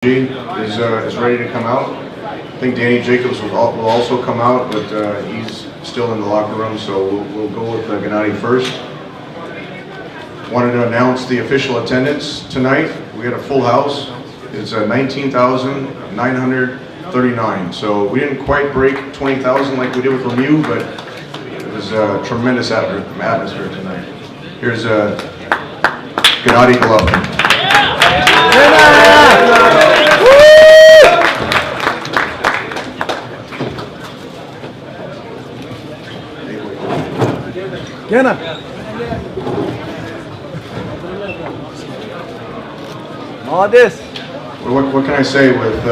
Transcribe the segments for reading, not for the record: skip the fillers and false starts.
Is ready to come out. I think Danny Jacobs will also come out, but he's still in the locker room, so we'll go with Gennady first. Wanted to announce the official attendance tonight. We had a full house. It's 19,939. So we didn't quite break 20,000 like we did with Lemieux, but it was a tremendous atmosphere tonight. Here's Gennady Golovkin. Gena. Молодец. What can I say with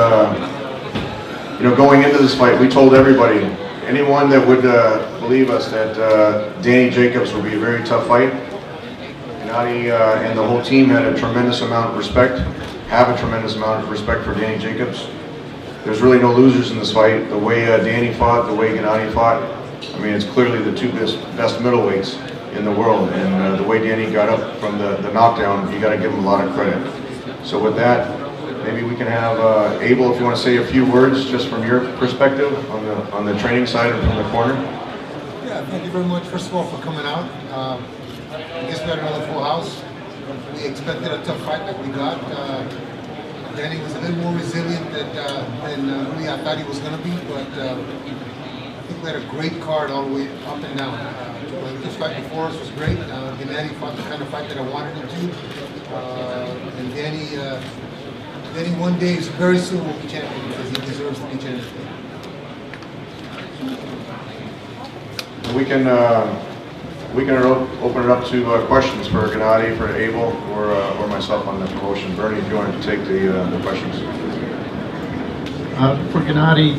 going into this fight? We told everybody, anyone that would believe us, that Danny Jacobs would be a very tough fight. Gennady and the whole team had a tremendous amount of respect, have a tremendous amount of respect for Danny Jacobs. There's really no losers in this fight. The way Danny fought, the way Gennady fought, I mean, it's clearly the two best middleweights in the world, and the way Danny got up from the knockdown, you got to give him a lot of credit. So with that, maybe we can have Abel, if you want to say a few words just from your perspective on the training side and from the corner. Yeah, thank you very much, first of all, for coming out. I guess we had another full house. We expected a tough fight like we got. Danny was a little more resilient than really I thought he was going to be, but I think we had a great card all the way up and down. This fight before us was great. Gennady fought the kind of fight that I wanted him to. And Danny one day, very soon, will be champion because he deserves to be champion. We can open it up to questions for Gennady, for Abel, or myself on the promotion. Bernie, if you wanted to take the questions. For Gennady,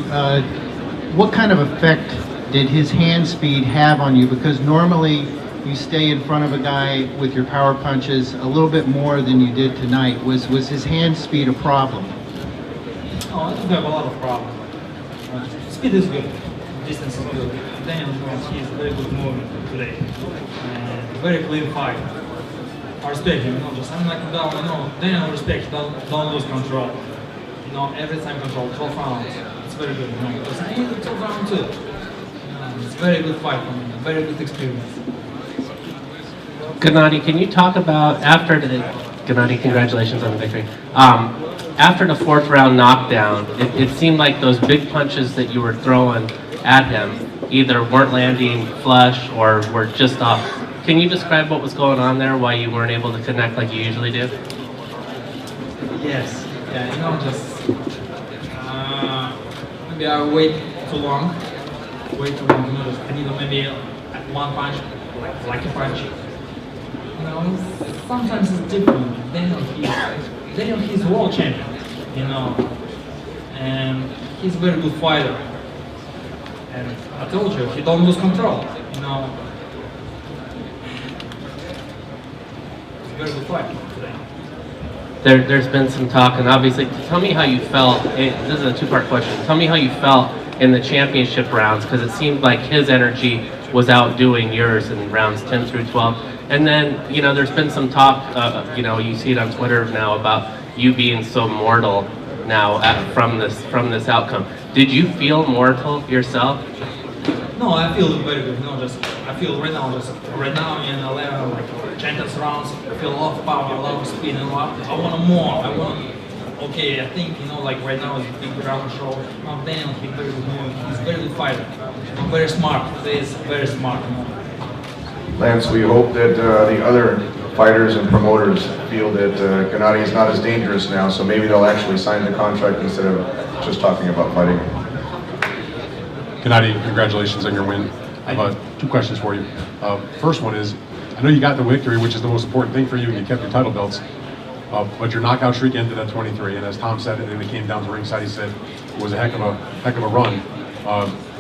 what kind of effect did his hand speed have on you? Because normally you stay in front of a guy with your power punches a little bit more than you did tonight. Was his hand speed a problem? No, I don't have a lot of problems. Speed is good, distance is good. Daniel knows he's very good movement today. And very clean fight. I respect him, just I'm like down, Daniel respect, don't lose control. Every time control, 12 rounds. It's very good, because I need 12 rounds too. It's a very good fight for me, a very good experience. Gennady, can you talk about Gennady, congratulations on the victory. After the fourth round knockdown, it seemed like those big punches that you were throwing at him either weren't landing flush or were just off. Can you describe what was going on there, why you weren't able to connect like you usually do? Yes, yeah, just maybe I wait too long. Just I need maybe one punch, like a punch. Sometimes it's different. Daniel, he's world champion, and he's a very good fighter. And I told you, he don't lose control, It's a very good fight today. There's been some talk, and obviously, tell me how you felt. This is a two-part question. Tell me how you felt in the championship rounds, because it seemed like his energy was outdoing yours in rounds 10 through 12. And then, there's been some talk, you see it on Twitter now about you being so mortal now from this outcome. Did you feel mortal yourself? No, I feel very good. I feel right now in 11 champions rounds. I feel a lot of power, a lot of speed, I want more. Okay, I think right now is a big round show. Daniel, he's very good moving. He's a very good fighter. Very smart. Today is very smart. Lance, we hope that the other fighters and promoters feel that Gennady is not as dangerous now, so maybe they'll actually sign the contract instead of just talking about fighting. Gennady, congratulations on your win. I have two questions for you. First one is, I know you got the victory, which is the most important thing for you, and you kept your title belts, but your knockout streak ended at 23, and as Tom said, and it came down to ringside, he said it was a heck of a run.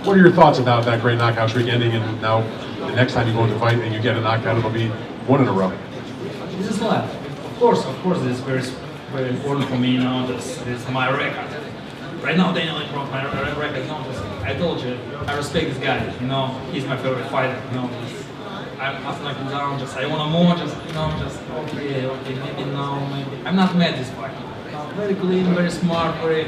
What are your thoughts about that great knockout streak ending, and now the next time you go into a fight and you get a knockout, it'll be one in a row? This is life. Of course, this is very, very important for me. This is my record. Right now, Daniel broke my record. I told you, I respect this guy. He's my favorite fighter. I'm not knocking down. I want more. Okay, maybe now, maybe I'm not mad this fight. very clean, very smart, very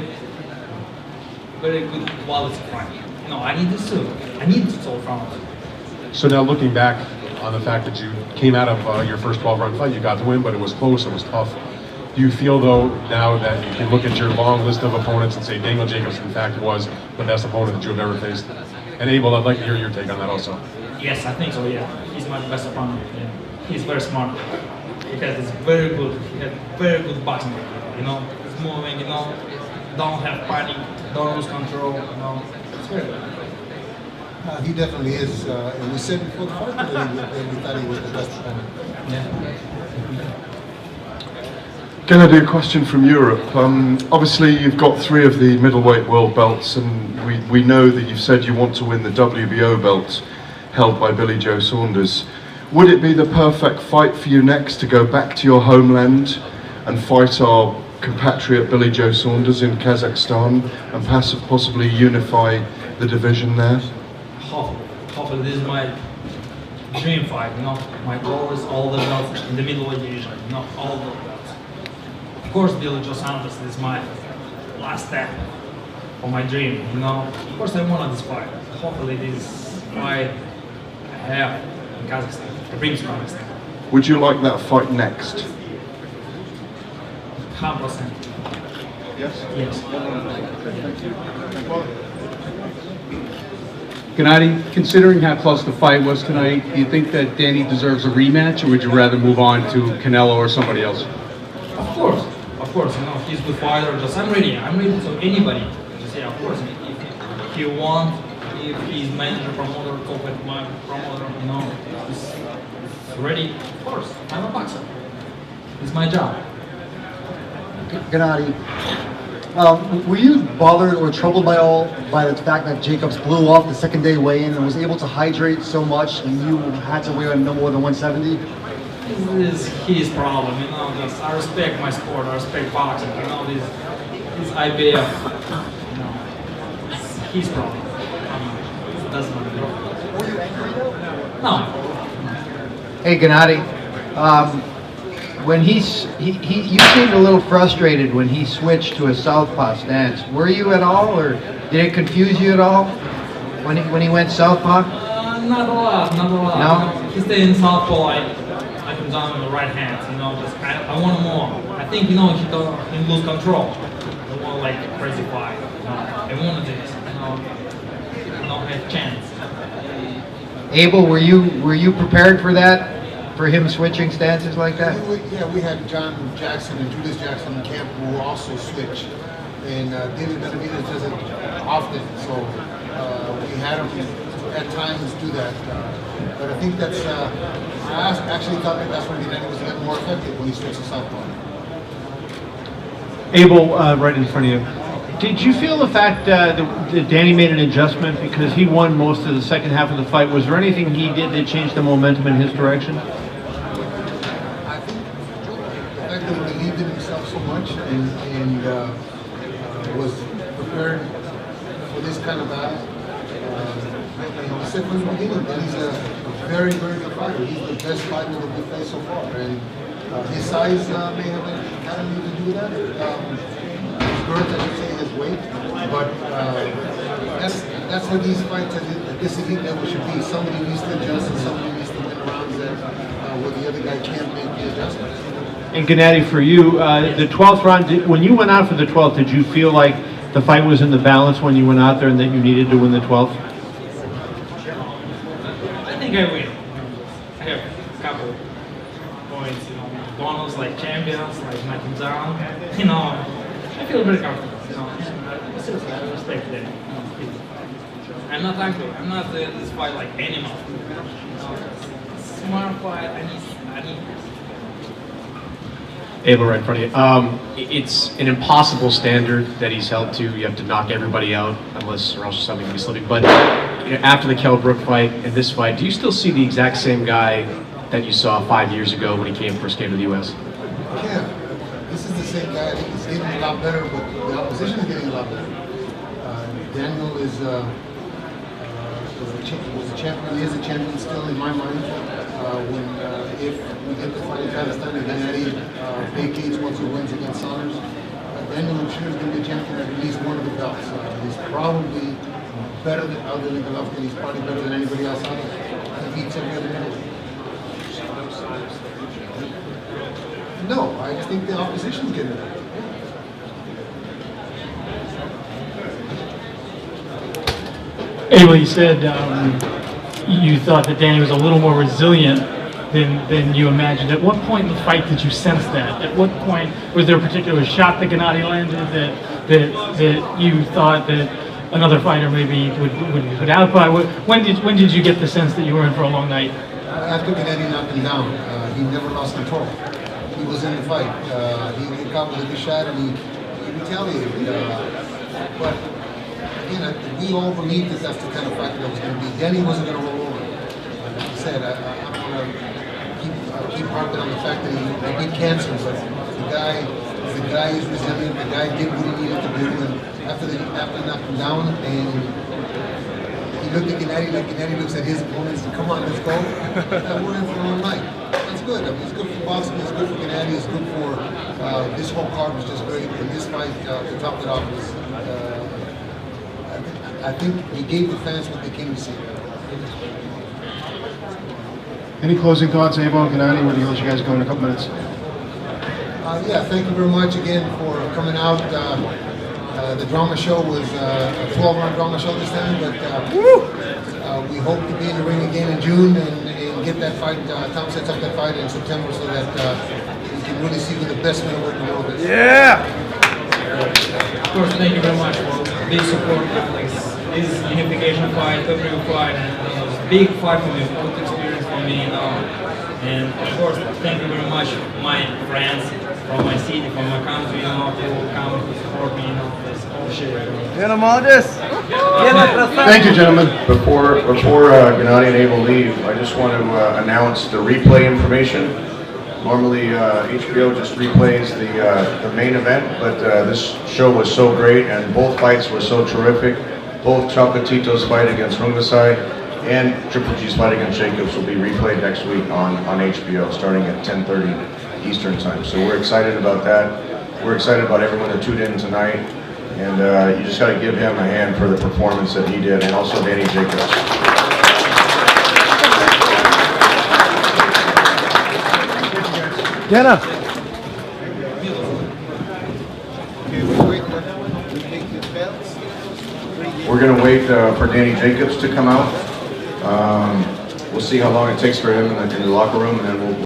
good quality fight. I need this too. I need this all from it. So now looking back on the fact that you came out of your first 12-round fight, you got the win, but it was close, it was tough. Do you feel though now that you can look at your long list of opponents and say Daniel Jacobs in fact was the best opponent that you've ever faced? And Abel, I'd like to hear your take on that also. Yes, I think so, yeah. He's my best opponent. Yeah. He's very smart. He has very good boxing. He's moving, don't have panic, don't lose control, It's very good. He definitely is, and we said before the fight that we thought he was the best opponent. Yeah. Gennady, a question from Europe. Obviously, you've got 3 of the middleweight world belts, and we know that you've said you want to win the WBO belt held by Billy Joe Saunders. Would it be the perfect fight for you next to go back to your homeland and fight our compatriot Billy Joe Saunders in Kazakhstan and possibly unify the division there? Hopefully this is my dream fight, My goal is all the belts in the middleweight division, all the belts. Of course, Billy Joe Saunders is my last step for my dream, Of course, I want this fight. Hopefully, this fight I have in Kazakhstan, the dreams Kazakhstan. Would you like that fight next? 100%. Yes? Yes. Gennady, considering how close the fight was tonight, do you think that Danny deserves a rematch, or would you rather move on to Canelo or somebody else? Of course, he's a good fighter. I'm ready to anybody. Of course, if he wants, if he's manager, promoter, corporate promoter, he's ready. Of course, I'm a boxer. It's my job. Gennady, were you bothered or troubled by the fact that Jacobs blew off the second day weigh-in and was able to hydrate so much, and you had to weigh no more than 170? This is his problem, I respect my sport, I respect boxing, this IBF, it's his problem. It doesn't matter. Were you angry though? No. Hey, Gennady, when you seemed a little frustrated when he switched to a southpaw stance. Were you at all, or did it confuse you at all when he went southpaw? Not a lot. No? He stayed in southpaw, I come down with the right hand, I want more. I think, he lose control. I want like a crazy fight, I wanted this, I have chance. Abel, were you prepared for that? For him switching stances like that? We had John Jackson and Julius Jackson in camp who also switch, and David Benavidez does it often, so we had him at times do that. But I think that's, I actually thought that's when Gennady was a little more effective when he switched to southpaw. Abel, right in front of you. Did you feel the fact that Danny made an adjustment because he won most of the second half of the fight? Was there anything he did that changed the momentum in his direction? I think the fact that he believed in himself so much and was prepared for this kind of battle. I said from the beginning that he's a very, very good fighter. He's the best fighter that we've faced so far. And his size may have had anything to do with that. His girth, I should say, his weight. But that's what these fights at this elite level should be. Somebody needs to adjust and somebody needs to win rounds that where the other guy can't make the adjustments. And Gennady, for you, the 12th round, when you went out for the 12th, did you feel like the fight was in the balance when you went out there and that you needed to win the 12th? I think I win. I have a couple points, bonus like champions, like knocking down. I feel very comfortable. Seriously, I respect them. I'm not angry. I'm not this fight like animal. Smart fight. I need. Abel, right in front of you. It's an impossible standard that he's held to. You have to knock everybody out, unless or else something can be slipping. But after the Kell Brook fight and this fight, do you still see the exact same guy that you saw 5 years ago when he first came to the U.S.? Yeah, this is the same guy. I think he's getting a lot better, but the opposition is getting a lot better. Daniel was a champion. He is a champion still in my mind. If we get the fight in Kazakhstan and Gennady vacates once he wins against Saunders, Daniel, I'm sure, is going to be a champion at least one of the belts. He's probably better than, other than Golovkin, he's probably better than anybody else out there. He beats every other middleweight. No, I just think the opposition's getting it. Abel, you said you thought that Danny was a little more resilient than you imagined. At what point in the fight did you sense that? At what point was there a particular shot that Gennady landed that you thought that another fighter maybe would be put out by? When did you get the sense that you were in for a long night? After Gennady knocked him down, he never lost control. He was in the fight. He caught with a good shot and he retaliated. But again, we all believed that that's the kind of fight that was going to be. Danny wasn't going to roll over. Like I said, I don't want to keep harping on the fact that he beat cancer, but the guy is resilient. The guy did what he needed to do, and after he knocked him down, and he looked at Gennady like Gennady looks at his opponents and come on, let's go. We're in for a long night. That's good. I mean, it's good for boxing. It's good for Gennady. It's good for this whole card was just great. And this fight, to top it off, was. I think he gave the fans what they came to see. Any closing thoughts, Abel and Gennady? We're going to let you guys go in a couple minutes. Yeah, thank you very much again for coming out. The drama show was a 12-round drama show this time, but we hope to be in the ring again in June and get that fight. Tom sets up that fight in September so that we can really see who the best middleweight in the world is. Yeah! Of course, thank you very much for this support. This unification fight, W fight, and it was a big fight for me, good experience for me, and of course, thank you very much, my friends from my city, from my country, who will come to support me, this whole shit right now. Thank you, gentlemen. Before Gennady and Abel leave, I just want to announce the replay information. Normally, HBO just replays the main event, but this show was so great, and both fights were so terrific. Both Chocolatito's fight against Rungasai and Triple G's fight against Jacobs will be replayed next week on HBO, starting at 10:30 Eastern Time. So we're excited about that. We're excited about everyone that tuned in tonight, and you just got to give him a hand for the performance that he did, and also Danny Jacobs. Jenna. We're going to wait for Danny Jacobs to come out. We'll see how long it takes for him in the locker room, and then we'll